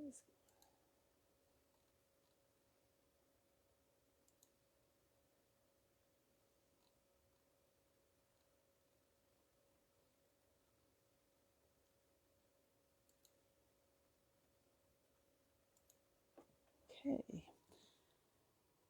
Okay.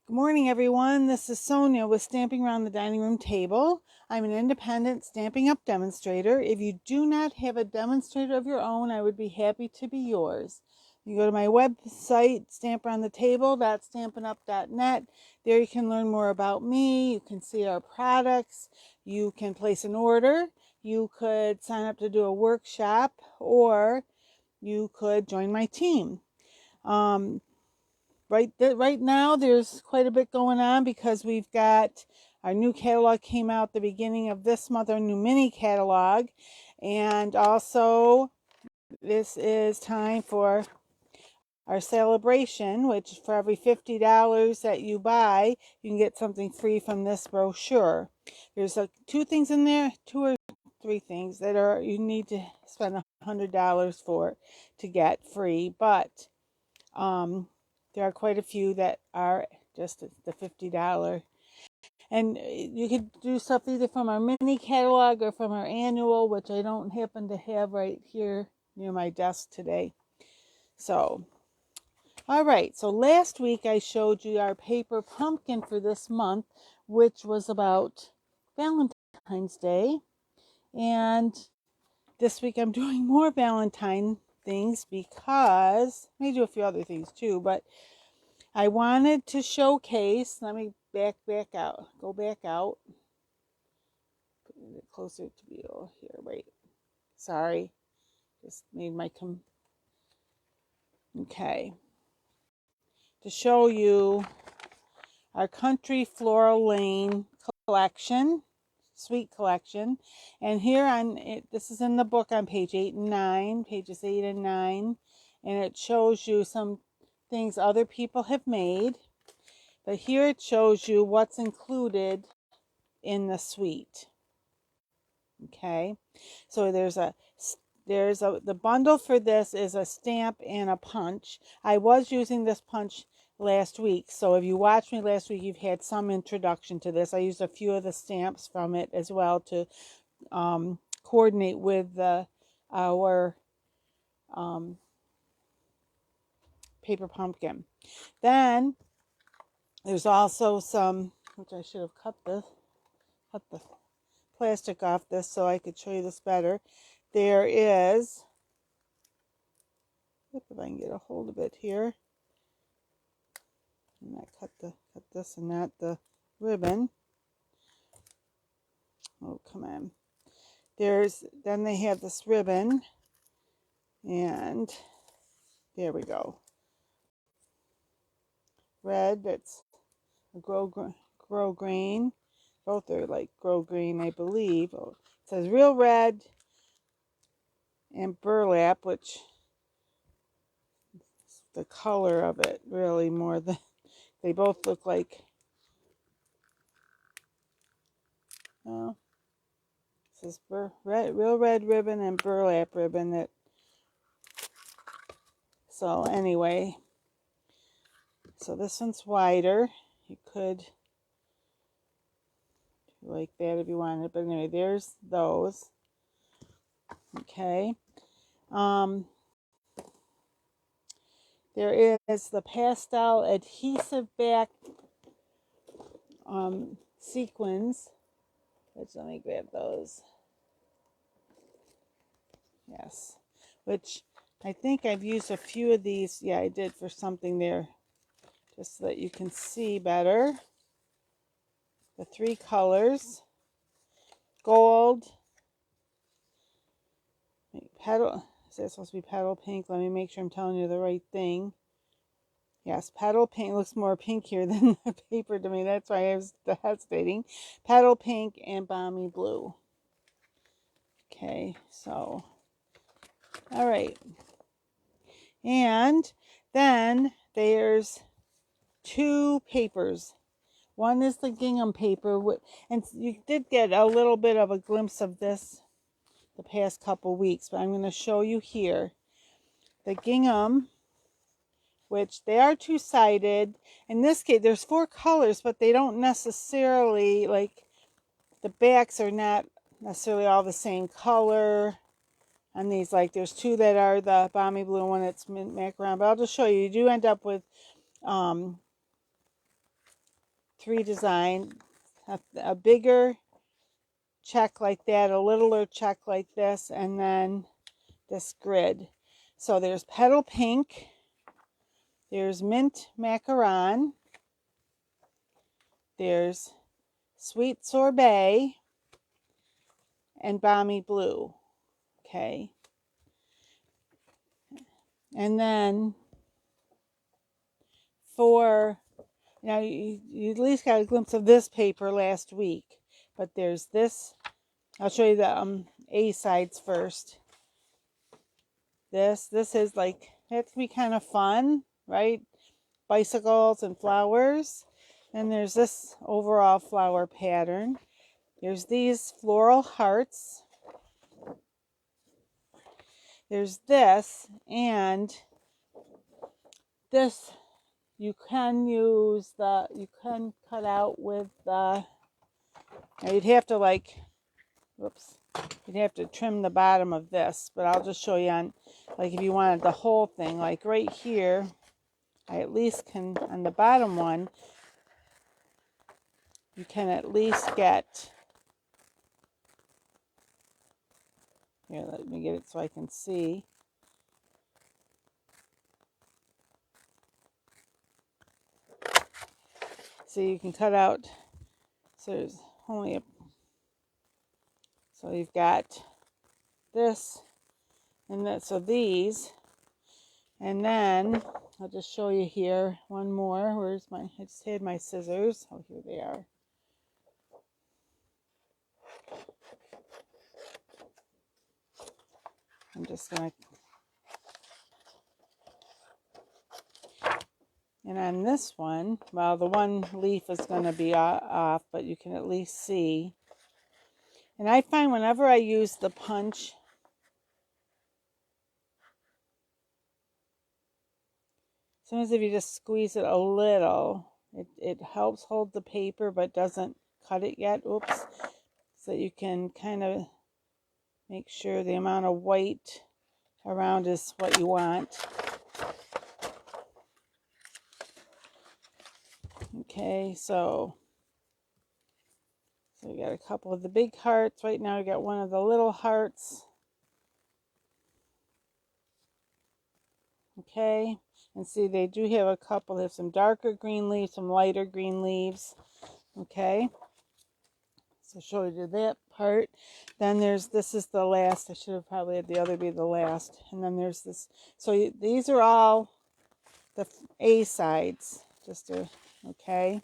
Good morning, everyone. This is Sonia with Stamping Around the Dining Room Table. I'm an independent Stampin' Up! Demonstrator. If you do not have a demonstrator of your own, I would be happy to be yours. You go to my website, stamparoundthetable.stampinup.net. There you can learn more about me. You can see our products. You can place an order. You could sign up to do a workshop, or you could join my team. Right now, there's quite a bit going on because we've got our new catalog came out the beginning of this month, our new mini catalog. And also, this is time for our celebration, which for every $50 that you buy, you can get something free from this brochure. There's two things in there, two or three things that are you need to spend $100 for to get free, but there are quite a few that are just the $50. And you could do stuff either from our mini catalog or from our annual, which I don't happen to have right here near my desk today. So, all right. So last week I showed you our paper pumpkin for this month, which was about Valentine's Day. And this week I'm doing more Valentine things because I may do a few other things too, but I wanted to showcase, let me go back out, put it closer to you here, wait, sorry, just made my, okay, to show you our Country Floral Lane collection, Suite collection, and here on it, this is in the book on page 8 and 9, pages 8 and 9, and it shows you some things other people have made, but here it shows you what's included in the suite. Okay, so the bundle for this is a stamp and a punch. I was using this punch last week, so if you watched me last week, you've had some introduction to this. I used a few of the stamps from it as well to coordinate with our paper pumpkin. Then there's also some, which I should have cut the plastic off this so I could show you this better. There is, if I can get a hold of it here, and I cut this and not the ribbon. Oh, come on. Then they have this ribbon, and there we go. Red, that's a grow green. Both are like grow green, I believe. Oh, it says real red and burlap, which is the color of it really more than, they both look like, oh, it says real red ribbon and burlap ribbon. So anyway, so this one's wider. You could do like that if you wanted, but anyway, there's those. Okay. There is the Pastel Adhesive-Backed Sequins. Let me grab those. Yes, which I think I've used a few of these. Yeah, I did for something there, just so that you can see better. The three colors: gold, petal. Is that supposed to be petal pink? Let me make sure I'm telling you the right thing. Yes, petal pink looks more pinkier than the paper to me. That's why I was hesitating. Petal pink and balmy blue. Okay, so, all right. And then there's two papers. One is the gingham paper, and you did get a little bit of a glimpse of this the past couple weeks, but I'm going to show you here. The gingham which they are two-sided. In this case, there's 4 colors, but they don't necessarily, like, the backs are not necessarily all the same color on these. Like, there's 2 that are the Balmy Blue and one that's mint macaron. But I'll just show you. You do end up with 3 designs. A bigger check like that, a littler check like this, and then this grid. So there's Petal Pink, there's Mint Macaron, there's Sweet Sorbet, and Balmy Blue. Okay. And then for, now you at least got a glimpse of this paper last week, but there's this. I'll show you the A sides first. This is like, that can be kind of fun, right? Bicycles and flowers. And there's this overall flower pattern. There's these floral hearts. There's this, and this you can use you can cut out with the, now you'd have to like, whoops, you'd have to trim the bottom of this, but I'll just show you on, like if you wanted the whole thing, like right here, I at least can, on the bottom one, you can at least get, here, let me get it so I can see. So you can cut out, so there's only a, so you've got this and that, so these, and then I'll just show you here one more. Where's my, I just had my scissors. Oh, here they are. I'm just going to, and on this one, well, the one leaf is going to be off, but you can at least see. And I find whenever I use the punch, sometimes if you just squeeze it a little, it helps hold the paper but doesn't cut it yet. Oops. So you can kind of make sure the amount of white around is what you want. Okay, so we got a couple of the big hearts. Right now we got one of the little hearts. Okay, and see they do have a couple. They have some darker green leaves, some lighter green leaves. Okay, so show you that part. Then there's, this is the last. I should have probably had the other be the last. And then there's this. So these are all the A sides. Just to, okay.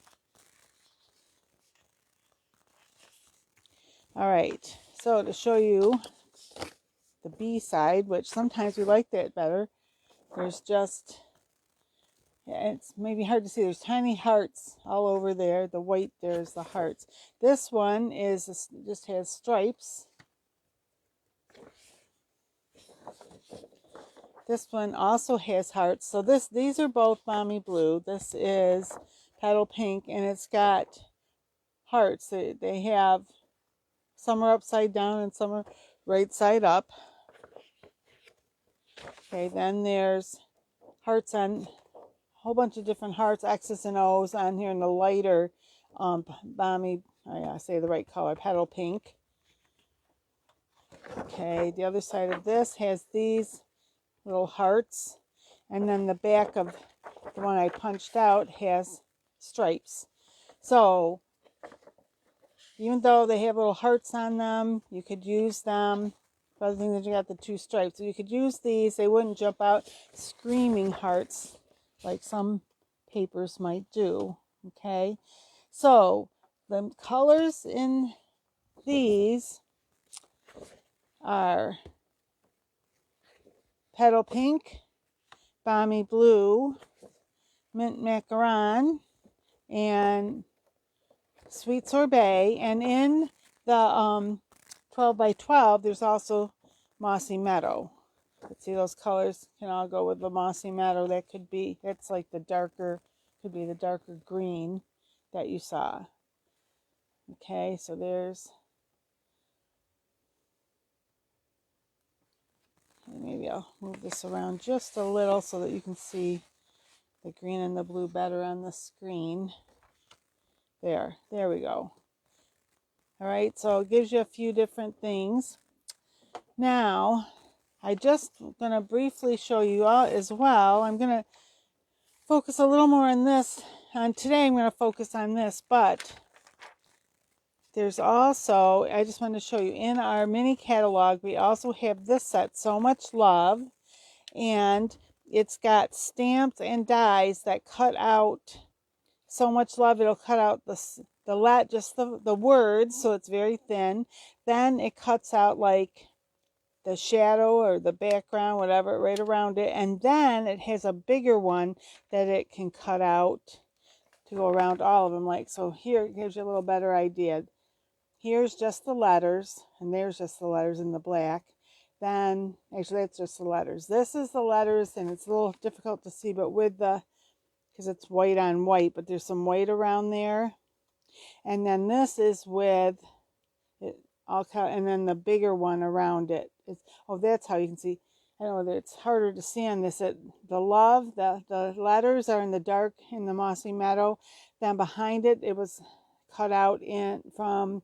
All right, so to show you the B side, which sometimes we like that better, there's just, yeah, it's maybe hard to see, there's tiny hearts all over there. The white, there's the hearts. This one is just has stripes. This one also has hearts. So these are both Balmy Blue. This is Petal Pink, and it's got hearts. They have, some are upside down and some are right side up. Okay, then there's hearts on, a whole bunch of different hearts, X's and O's on here in the lighter Balmy, I say the right color, Petal Pink. Okay, the other side of this has these little hearts, and then the back of the one I punched out has stripes. So even though they have little hearts on them, you could use them. Other thing that you got the 2 stripes, so you could use these. They wouldn't jump out screaming hearts like some papers might do. Okay, so the colors in these are Petal Pink, Balmy Blue, Mint Macaron, and Sweet Sorbet. And in the 12 by 12, there's also Mossy Meadow. But see, those colors can all go with the Mossy Meadow. That's like the darker, could be the darker green that you saw. Okay, so there's, maybe I'll move this around just a little so that you can see the green and the blue better on the screen. There we go. All right, so it gives you a few different things. Now, I just going to briefly show you all as well. I'm going to focus a little more on this. And today I'm going to focus on this, but there's also, I just wanted to show you in our mini catalog, we also have this set, So Much Love, and it's got stamps and dies that cut out so much love. It'll cut out just the words, so it's very thin. Then it cuts out like the shadow or the background, whatever, right around it. And then it has a bigger one that it can cut out to go around all of them. Like, so here it gives you a little better idea. Here's just the letters, and there's just the letters in the black. Then, actually that's just the letters. This is the letters, and it's a little difficult to see, but with the, because it's white on white, but there's some white around there. And then this is with it all cut, and then the bigger one around it. Oh, that's how you can see. I know that it's harder to see on this. The love, the letters are in the dark in the Mossy Meadow. Then behind it, it was cut out from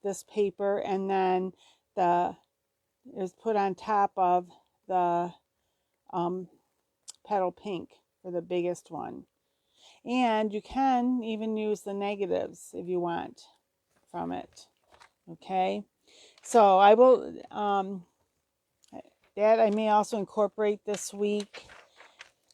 this paper, and then it was put on top of the Petal Pink for the biggest one. And you can even use the negatives if you want from it. Okay, so I will, that I may also incorporate this week.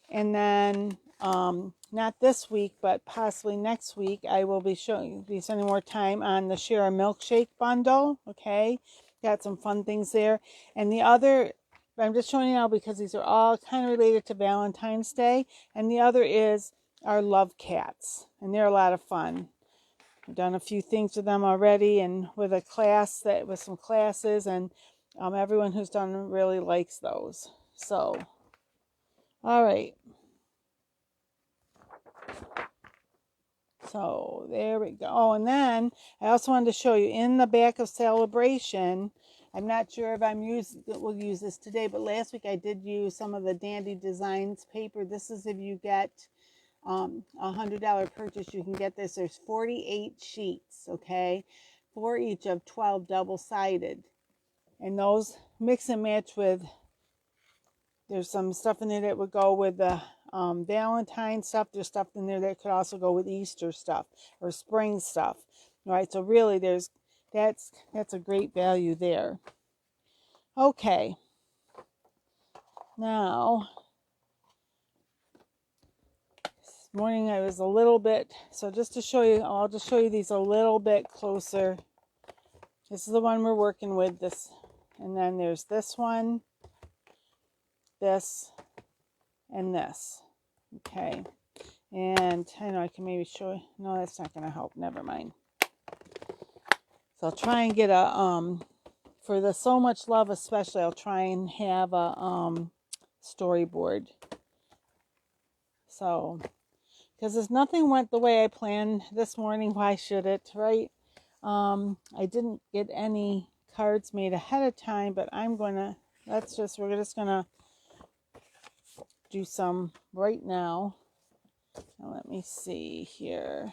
And then, not this week, but possibly next week, I will be spending more time on the Share a Milkshake bundle. Okay, got some fun things there. And the other, I'm just showing you now because these are all kind of related to Valentine's Day. And the other is our Love Cats, and they're a lot of fun. I've done a few things with them already, and with some classes, and everyone who's done them really likes those. So, all right. So there we go. Oh, and then I also wanted to show you in the back of Celebration. I'm not sure if we'll use this today, but last week I did use some of the Dandy Designs paper. This is if you get $100 purchase, you can get this. There's 48 sheets, okay, for each of 12 double-sided, and those mix and match with, there's some stuff in there that would go with the Valentine stuff. There's stuff in there that could also go with Easter stuff or spring stuff. All right, so really that's a great value there. Okay, now morning I was a little bit, so just to show you, I'll just show you these a little bit closer. This is the one we're working with, this, and then there's this one, this, and this. Okay, and I know I can maybe show you, no, that's not going to help, never mind. So I'll try and get a for the So Much Love especially, I'll try and have a storyboard. So because if nothing went the way I planned this morning, why should it, right? I didn't get any cards made ahead of time, but we're just gonna do some right now. Now let me see here.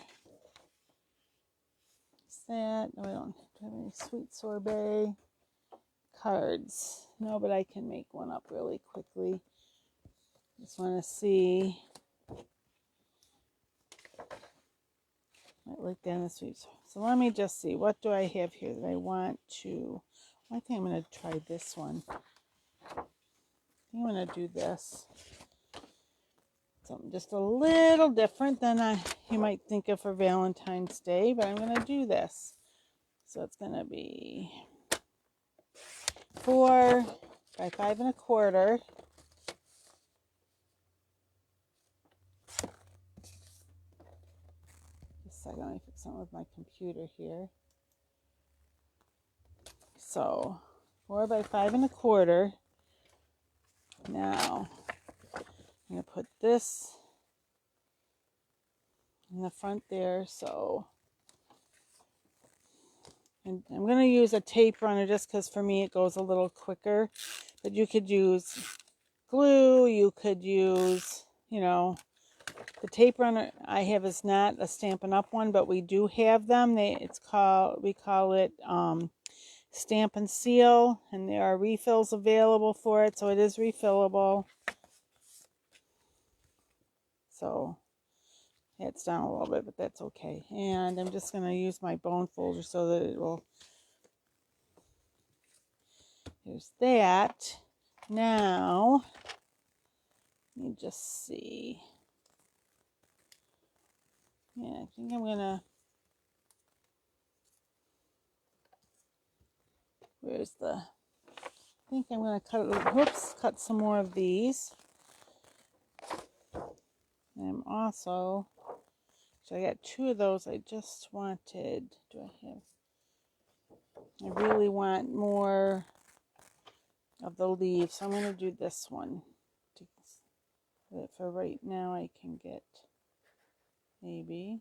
Is that, no, I don't have any Sweet Sorbet cards. No, but I can make one up really quickly. Just want to see. Might look down the Sweet. So let me just see. What do I have here that I want to? I think I'm going to try this one. I think I'm going to do this. Something just a little different than you might think of for Valentine's Day, but I'm going to do this. So it's going to be 4 by 5 1/4. Second, let me fix something with my computer here. So 4 by 5 1/4, Now, I'm going to put this in the front there, so, and I'm going to use a tape runner just because for me it goes a little quicker, but you could use glue, you could use, you know, the tape runner I have is not a Stampin' Up! One, but we do have them. We call it Stamp and Seal, and there are refills available for it, so it is refillable. So it's down a little bit, but that's okay. And I'm just going to use my bone folder so that it will. Here's that. Now, let me just see. Yeah, I think I'm going to. Where's the. I think I'm going to cut some more of these. And I'm also. So I got 2 of those. I just wanted. Do I have. I really want more of the leaves, so I'm going to do this one. For right now, I can get maybe.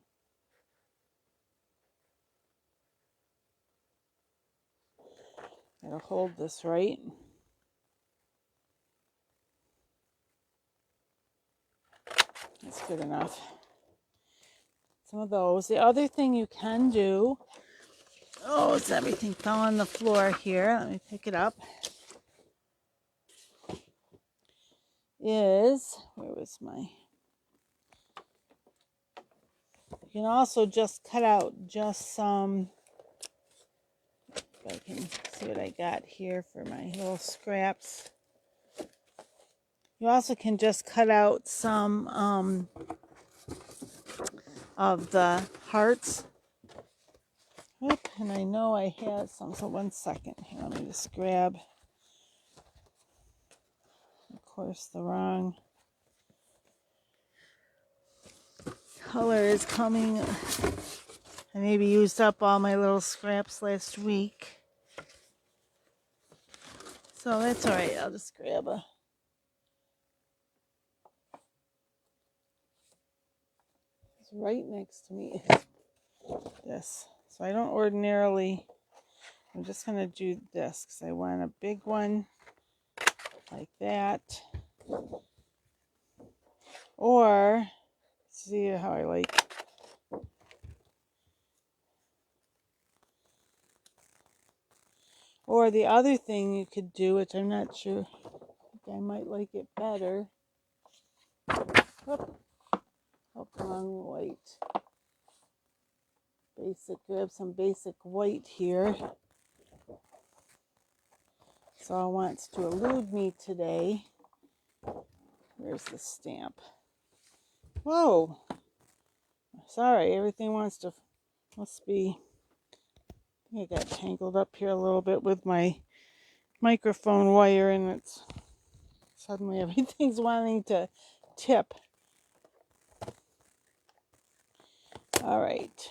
Gotta hold this right. That's good enough. Some of those. The other thing you can do. Oh, it's everything fell on the floor here. Let me pick it up. Where was my. You can also just cut out just some. If I can see what I got here for my little scraps. You also can just cut out some of the hearts. Oop, and I know I had some, so 1 second here. Let me just grab, of course, the wrong color is coming. I maybe used up all my little scraps last week. So that's all right. I'll just grab a. It's right next to me. This. So I don't ordinarily. I'm just going to do this because I want a big one like that. Or, see how I like. Or the other thing you could do, which I'm not sure, I might like it better. Oop, wrong white. Grab some basic white here. So I want to elude me today. Where's the stamp? Whoa. Sorry, everything must be. I think I got tangled up here a little bit with my microphone wire, and it's suddenly everything's wanting to tip. All right.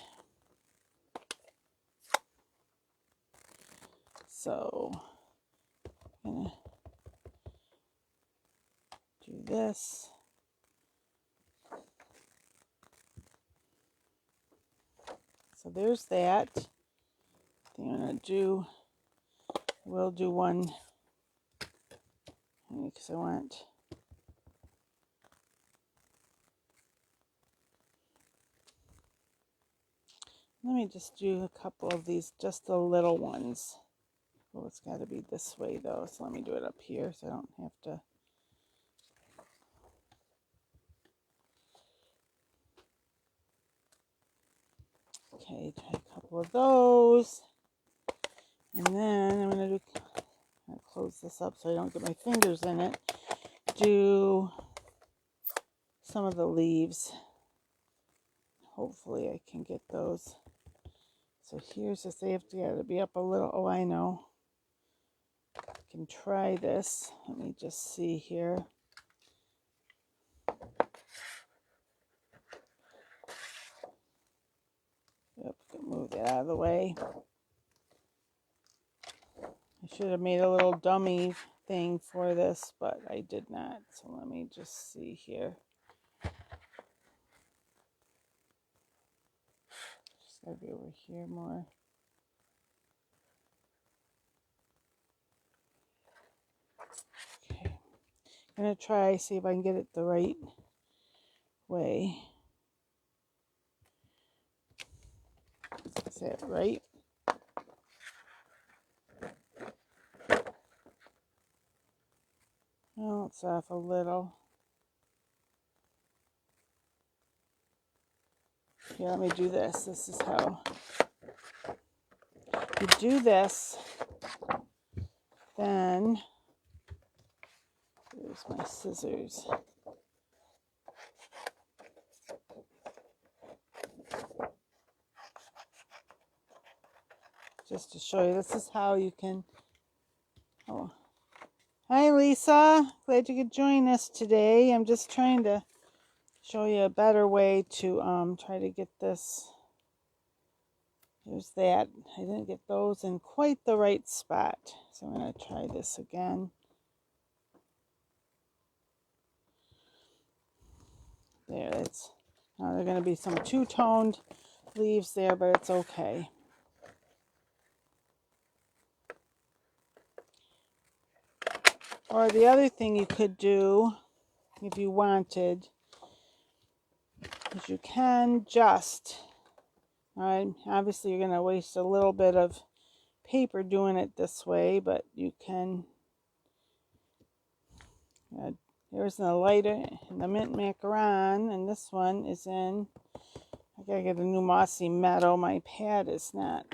So I'm gonna do this. So there's that. We'll do one because I want. Let me just do a couple of these, just the little ones. Well, it's got to be this way though, so let me do it up here so I don't have to. Okay, try a couple of those. And then I'm going to close this up so I don't get my fingers in it. Do some of the leaves. Hopefully I can get those. So here's this. They have to be up a little. Oh, I know. I can try this. Let me just see here. Yep, move that out of the way. I should have made a little dummy thing for this, but I did not. So let me just see here. Just gotta be over here more. Okay. I'm gonna try, see if I can get it the right way. Is that right? Oh, it's off a little. Here, let me do this. This is how you do this. Then, here's my scissors. Just to show you, this is how you can, oh, hi Lisa, glad you could join us today. I'm just trying to show you a better way to try to get this. There's that. I didn't get those in quite the right spot, so I'm going to try this again. There, it's, now there are going to be some two-toned leaves there, but it's okay. Or the other thing you could do, if you wanted, is you can just, obviously you're going to waste a little bit of paper doing it this way, but you can, there's the lighter and the mint macaron, and this one is in, I gotta get a new Mossy Meadow. My pad is not,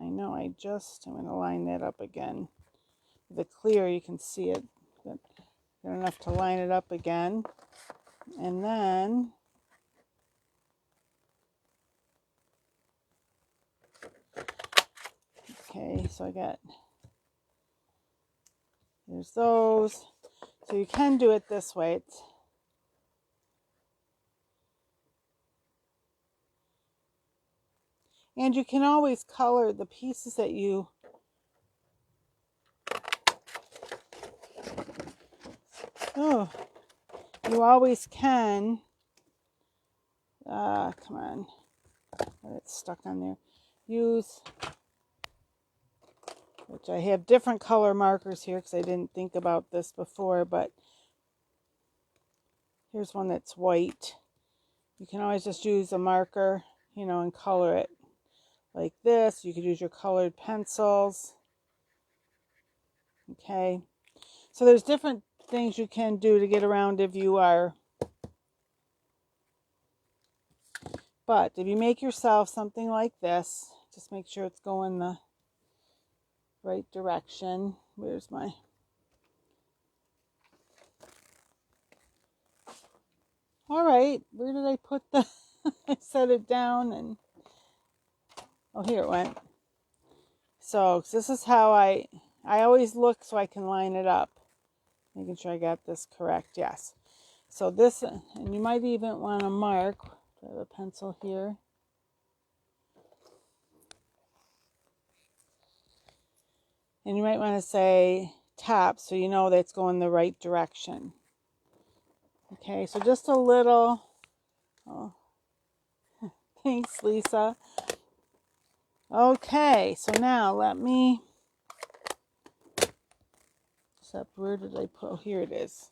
I know I'm going to line that up again. The clear, you can see it, but good enough to line it up again. And then okay, so I got, there's those. So you can do it this way. And you can always color the pieces that you you always can. Come on. It's stuck on there. Use, which I have different color markers here because I didn't think about this before, but here's one that's white. You can always just use a marker, you know, and color it like this. You could use your colored pencils. Okay. So there's different things you can do to get around if you are. But if you make yourself something like this, just make sure it's going the right direction. Where's my... All right, where did I put the... I set it down and... Oh, here it went. So this is how I always look so I can line it up. Making sure I got this correct, yes. So this, and you might even want to mark, I have a pencil here. And you might want to say top so you know that's going the right direction. Okay, so just a little, oh, thanks Lisa. Okay, so now let me, except where did I put, oh, here it is.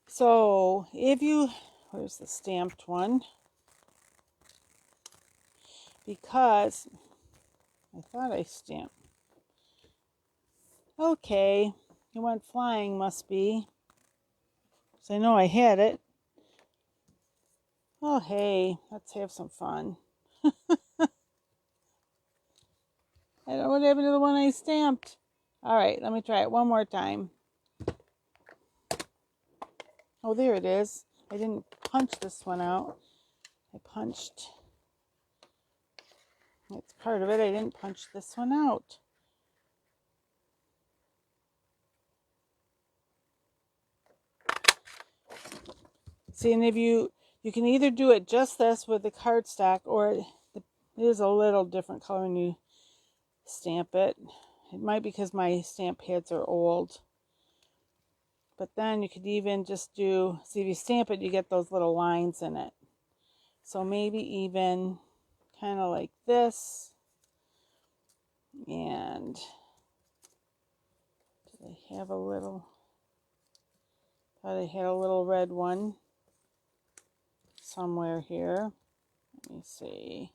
So if you, where's the stamped one? Because I thought I stamped. Okay, it went flying, must be. So I know I had it. Oh, hey, let's have some fun. I don't know what happened to the one I stamped. All right, let me try it one more time. Oh, there it is. I didn't punch this one out. I punched. That's part of it. I didn't punch this one out. See, and if you can either do it just this with the cardstock, or it is a little different color when you stamp it. It might be because my stamp pads are old. But then you could even just do, see if you stamp it, you get those little lines in it. So maybe even kind of like this. And do they have a little, thought I had a little red one somewhere here. Let me see.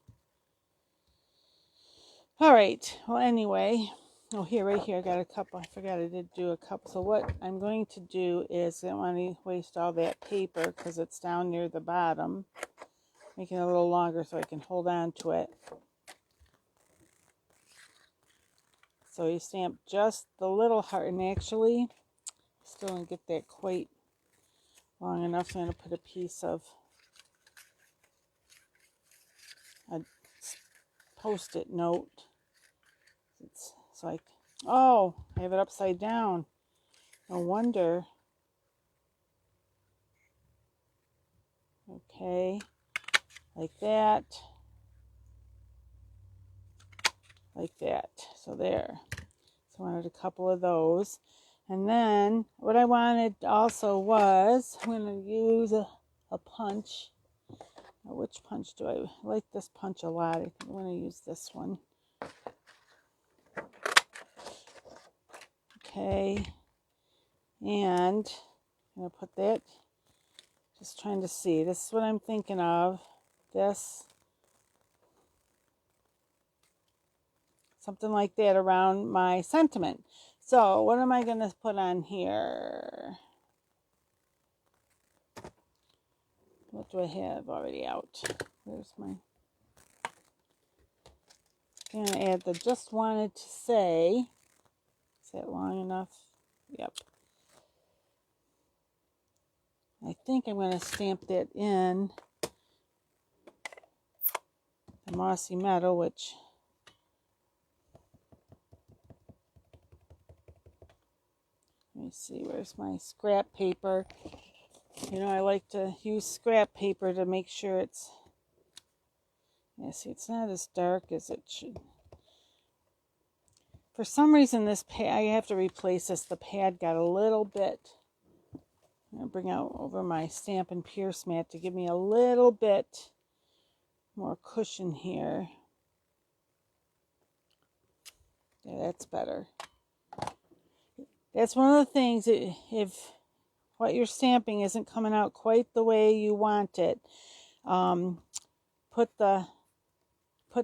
All right, well anyway, oh here, right here, I got a couple, I forgot I did do a couple. So what I'm going to do is, I don't want to waste all that paper because it's down near the bottom. Make it a little longer so I can hold on to it. So you stamp just the little heart, and actually, still don't get that quite long enough, so I'm going to put a piece of a post-it note. It's like, oh, I have it upside down. No wonder. Okay, like that. Like that. So there. So I wanted a couple of those. And then what I wanted also was, I'm going to use a punch. Now, which punch do I like? This punch a lot. I think I'm going to use this one. Okay. And I'm going to put that, just trying to see. This is what I'm thinking of. This. Something like that around my sentiment. So what am I going to put on here? What do I have already out? Where's my... I'm going to add the just wanted to say. Is that long enough? Yep. I think I'm going to stamp that in the Mossy Meadow, which... Let me see, where's my scrap paper? You know, I like to use scrap paper to make sure it's... Yeah, see, it's not as dark as it should. For some reason, this pad, I have to replace this. The pad got a little bit... I'm going to bring out over my Stampin' Pierce mat to give me a little bit more cushion here. Yeah, that's better. That's one of the things, if what you're stamping isn't coming out quite the way you want it, put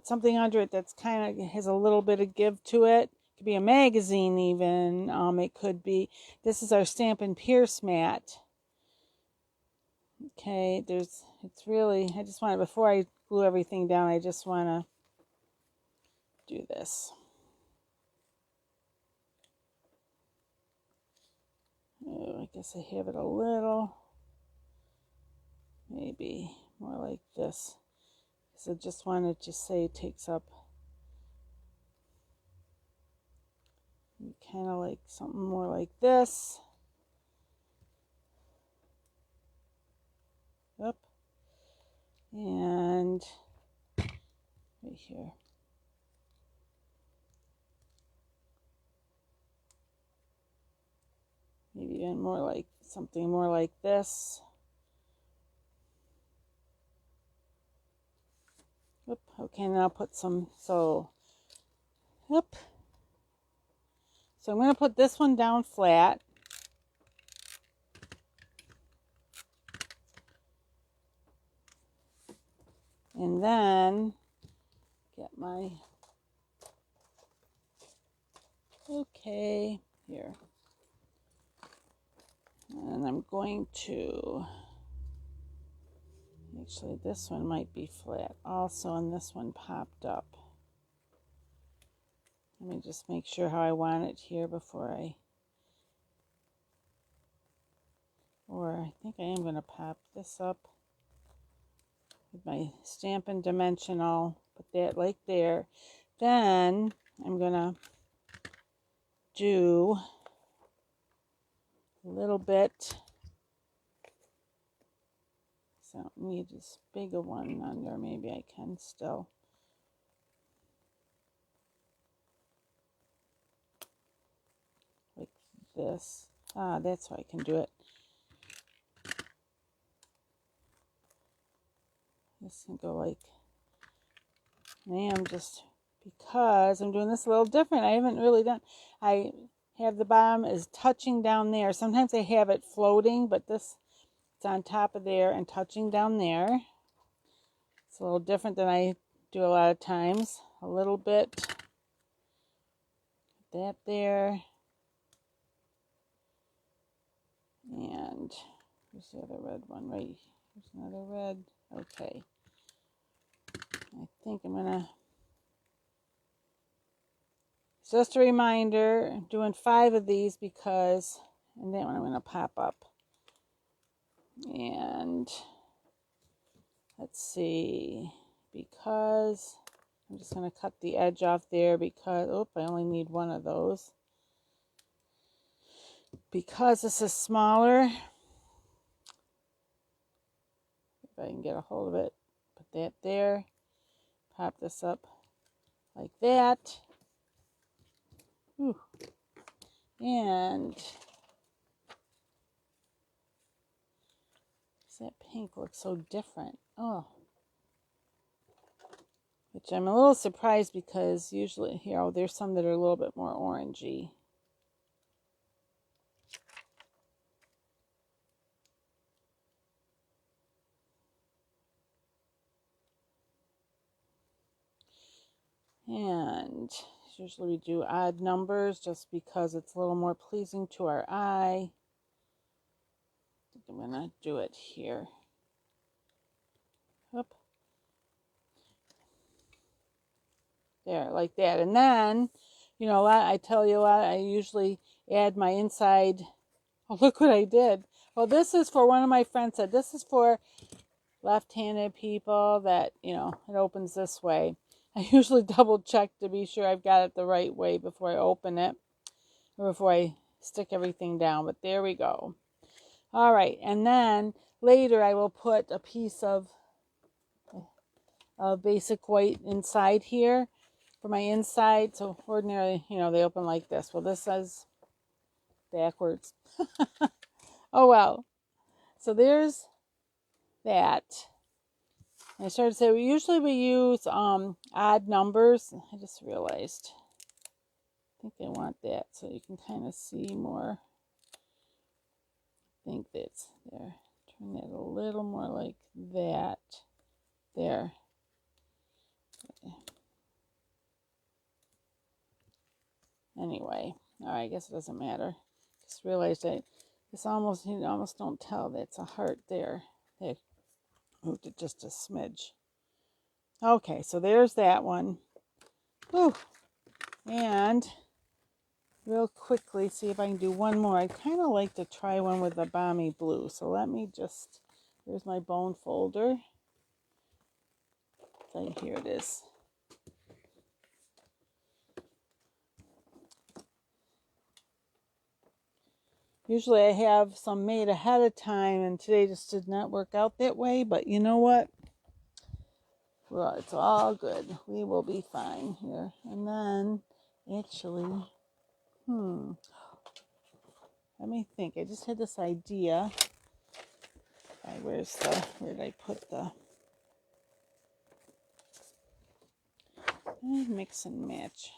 something under it that's kind of has a little bit of give to it. It could be a magazine even. It could be, this is our Stampin' Pierce mat. Okay, it's really, I just want to, before I glue everything down, I just want to do this. Oh, I guess I have it a little, maybe more like this. Because I just wanted to say it takes up kind of like something more like this. Yep. And right here. Maybe even more like something more like this. Oop, okay, now I'll put some, so, yep. So I'm going to put this one down flat. And then get my, okay, here. And I'm going to, actually this one might be flat also, and this one popped up. Let me just make sure how I want it here before I think I am going to pop this up with my Stampin' Dimensional, put that like there. Then I'm going to do a little bit, so I don't need as big a one under, maybe I can still. this. Ah, that's how I can do it. This can go like, just because I'm doing this a little different. I haven't really done, I have the bottom is touching down there. Sometimes I have it floating, but this, it's on top of there and touching down there. It's a little different than I do a lot of times. A little bit. That there. And here's the other red one, right? Here's another red. Okay. I think I'm gonna, just a reminder, I'm doing 5 of these because, and that one I'm gonna pop up. And let's see, because I'm just gonna cut the edge off there because, oh, I only need 1 of those. Because this is smaller, if I can get a hold of it, put that there, pop this up like that. Ooh. And that pink looks so different. Oh, which I'm a little surprised because usually here, oh, there's some that are a little bit more orangey. And usually we do odd numbers just because it's a little more pleasing to our eye. I think I'm gonna do it here. Up. There, like that. And then, you know, I tell you what, I usually add my inside. Oh, look what I did. Well, this is for, one of my friends said, this is for left-handed people that, you know, it opens this way. I usually double check to be sure I've got it the right way before I open it, or before I stick everything down. But there we go. All right, and then later I will put a piece of basic white inside here for my inside. So ordinarily, you know, they open like this. Well, this says backwards. Oh well. So there's that. I started to say, usually we use odd numbers. I just realized, I think they want that so you can kind of see more. I think that's there. Turn that a little more like that. There. Anyway, all right, I guess it doesn't matter. Just realized it's almost, you almost don't tell that's a heart there. They moved it just a smidge. Okay, so there's that one. Whew. And real quickly, see if I can do one more. I kind of like to try one with the Balmy blue. So let me just, here's my bone folder. So here it is. Usually I have some made ahead of time, and today just did not work out that way. But you know what? Well, it's all good. We will be fine here. And then, actually, let me think. I just had this idea. Where did I put the, mix and match.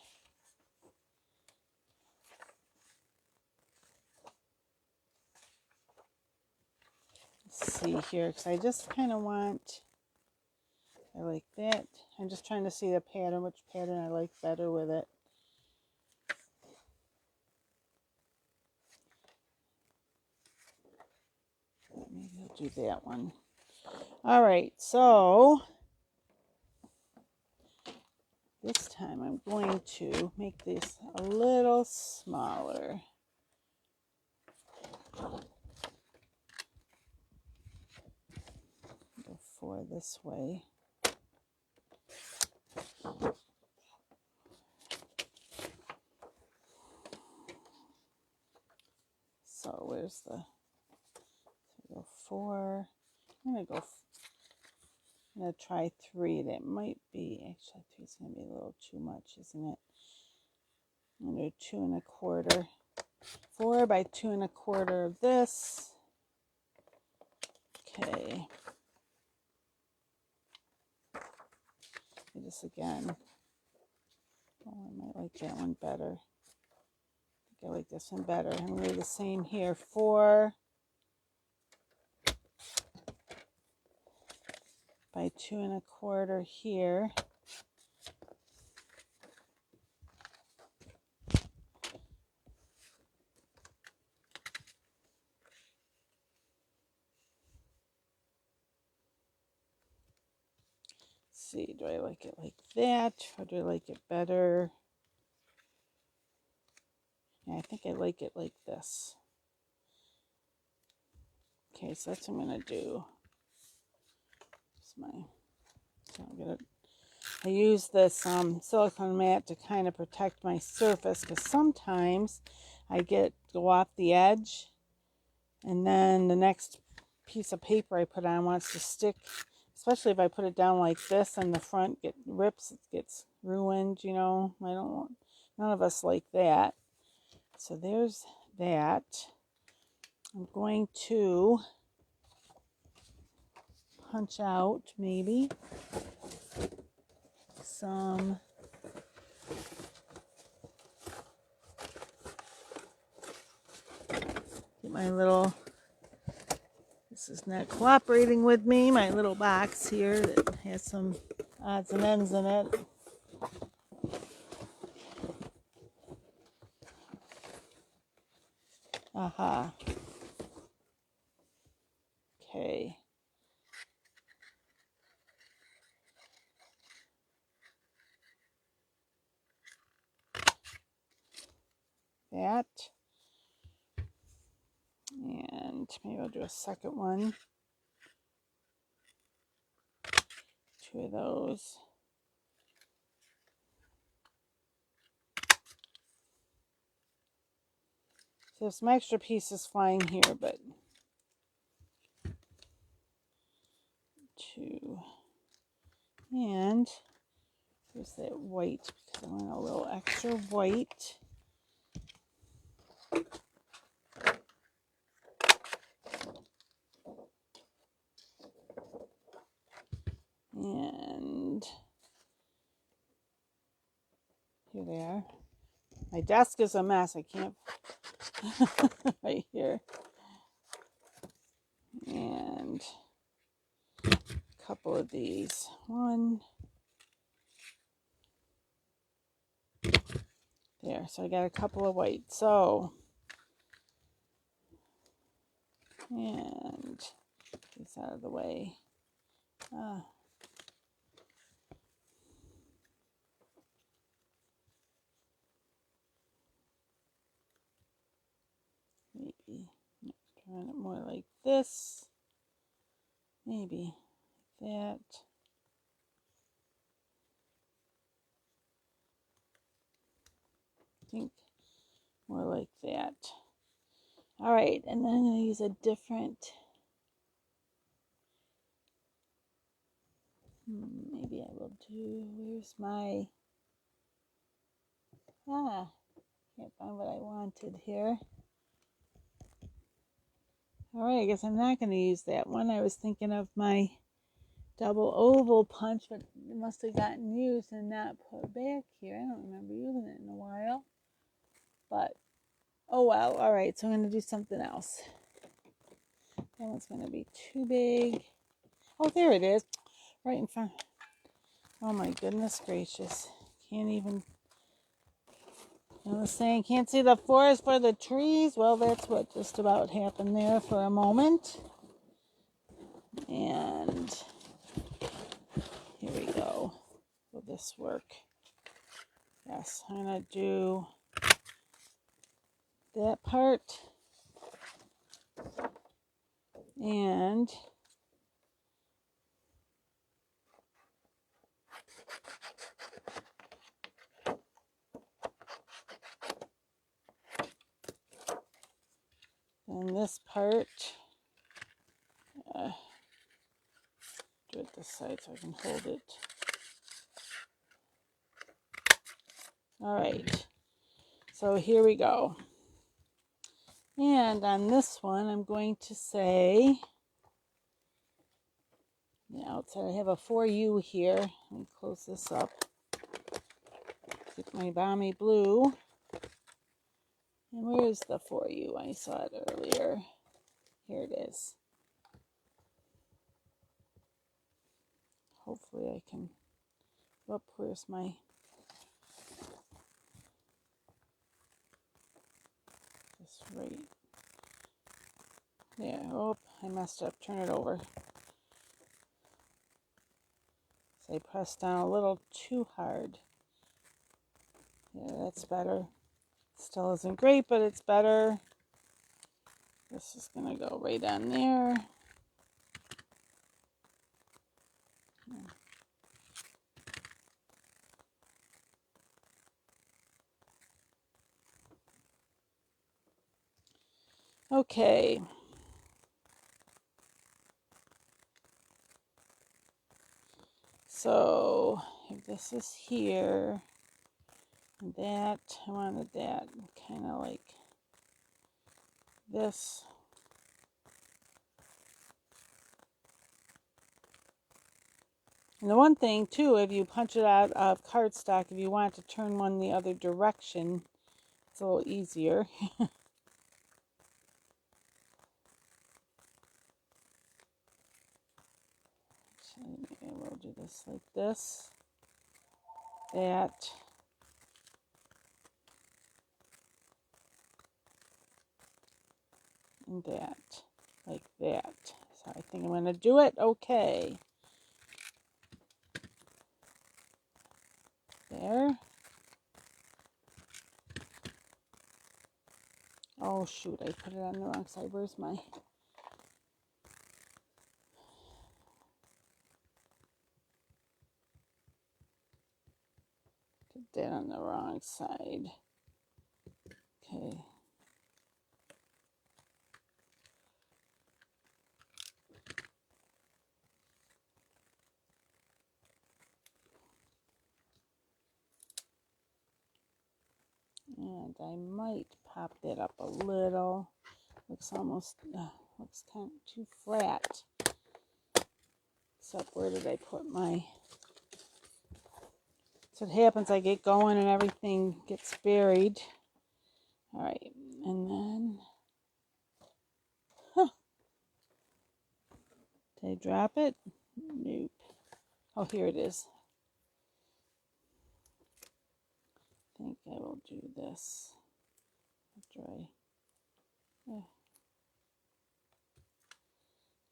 Let's see here, because I just kind of want, I like that. I'm just trying to see the pattern, which pattern I like better with it. Maybe I'll do that one. All right, so this time I'm going to make this a little smaller. Go 4 this way. So where's the, go 4. I'm going to try 3. That might be, actually 3 is going to be a little too much, isn't it? I'm going to do 2 1/4. 4 by 2 1/4 of this. Okay. Do this again. Oh, I might like that one better. I think I like this one better. I'm going to do the same here. 4 by 2 1/4 here. See, do I like it like that, or do I like it better? Yeah, I think I like it like this. Okay, so that's what I'm gonna do. I use this silicone mat to kind of protect my surface, because sometimes I go off the edge, and then the next piece of paper I put on wants to stick. Especially if I put it down like this and the front rips, it gets ruined, you know. I don't want, none of us like that. So there's that. I'm going to punch out maybe some get my little, this is not cooperating with me, my little box here that has some odds and ends in it. Aha. Okay. That. And maybe I'll do a second one. 2 of those. So there's some extra pieces flying here, but 2. And there's that white, because I want a little extra white. And here they are. My desk is a mess. I can't right here. And a couple of these. 1. There. So I got a couple of white. So, and these out of the way. Maybe turn it more like this. Maybe like that. I think more like that. All right, and then I'm going to use a different, maybe I will do, where's my, can't find what I wanted here. All right, I guess I'm not going to use that one. I was thinking of my double oval punch, but it must have gotten used and not put back here. I don't remember using it in a while, but oh well. All right, so I'm going to do something else. That one's going to be too big. Oh, there it is, right in front. Oh my goodness gracious. Can't even, you know the saying, can't see the forest for the trees? Well, that's what just about happened there for a moment. And here we go. Will this work? Yes, I'm going to do that part. And then this part, do it this side so I can hold it. All right, so here we go. And on this one, I'm going to say, the outside, I have a For You here. Let me close this up. Get my Balmy blue. And where's the For You? I saw it earlier. Here it is. Hopefully I can, whoop, where's my, just right there. Oh, I messed up. Turn it over. So I pressed down a little too hard. Yeah, that's better. Still isn't great, but it's better. This is going to go right on there. Okay. So if this is here, and that, I wanted that kind of like this. And the one thing too, if you punch it out of cardstock, if you want to turn one the other direction, it's a little easier. So maybe we'll do this like this, that, and that, like that. So I think I'm going to do it. Okay. There. Oh shoot, I put it on the wrong side. Where's my... Did that on the wrong side. Okay. And I might pop that up a little. Looks almost, looks kind of too flat. Except where did I put my... So it happens, I get going and everything gets buried. All right, and then... Huh. Did I drop it? Nope. Oh, here it is. I think I will do this. Try. Yeah.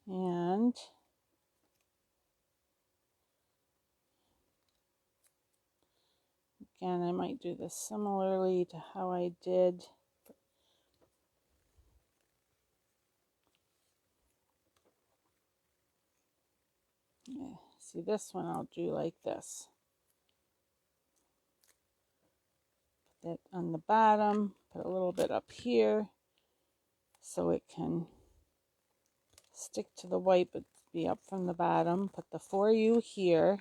And again, I might do this similarly to how I did. Yeah. See, this one I'll do like this. Put that on the bottom, put a little bit up here so it can stick to the white but be up from the bottom. Put the For You here.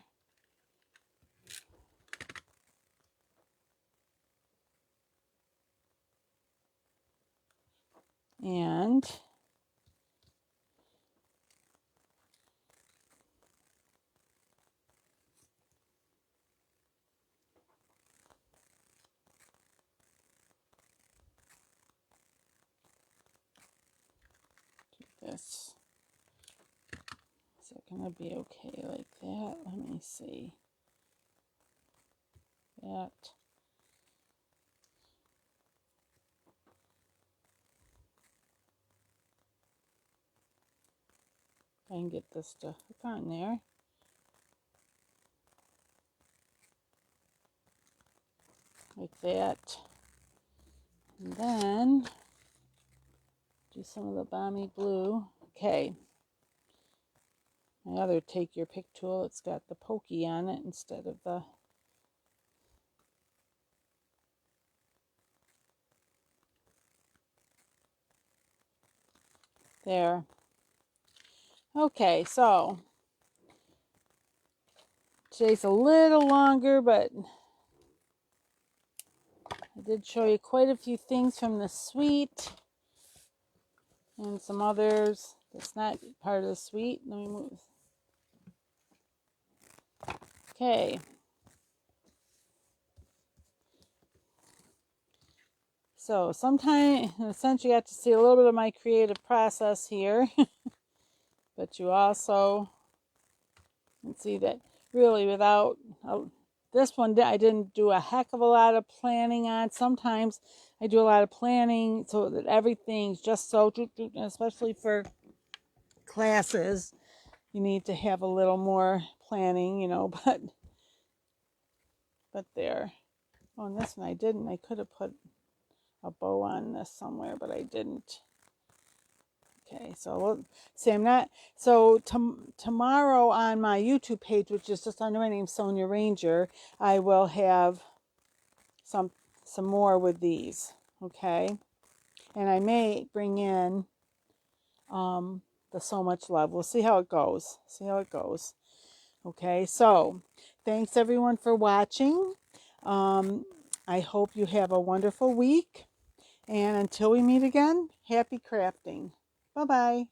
And do this. Is it going to be okay like that? Let me see. That. I can get this to hook on there. Like that. And then do some of the Balmy blue. Okay. My other Take Your Pick tool, it's got the pokey on it instead of the... There. Okay, so today's a little longer, but I did show you quite a few things from the suite. and some others that's not part of the suite. Let me move. Okay. So sometimes, essentially, you got to see a little bit of my creative process here, but you also can see that really without this one, I didn't do a heck of a lot of planning on. Sometimes I do a lot of planning so that everything's just so, especially for classes, you need to have a little more planning, you know, but there. Oh, and this one I didn't. I could have put a bow on this somewhere, but I didn't. Okay, so we'll see. I'm not. So tomorrow on my YouTube page, which is just under my name, Sonia Ranger, I will have some more with these. Okay, and I may bring in the So Much Love. We'll see how it goes. See how it goes. Okay, so thanks everyone for watching. I hope you have a wonderful week. And until we meet again, happy crafting. Bye-bye.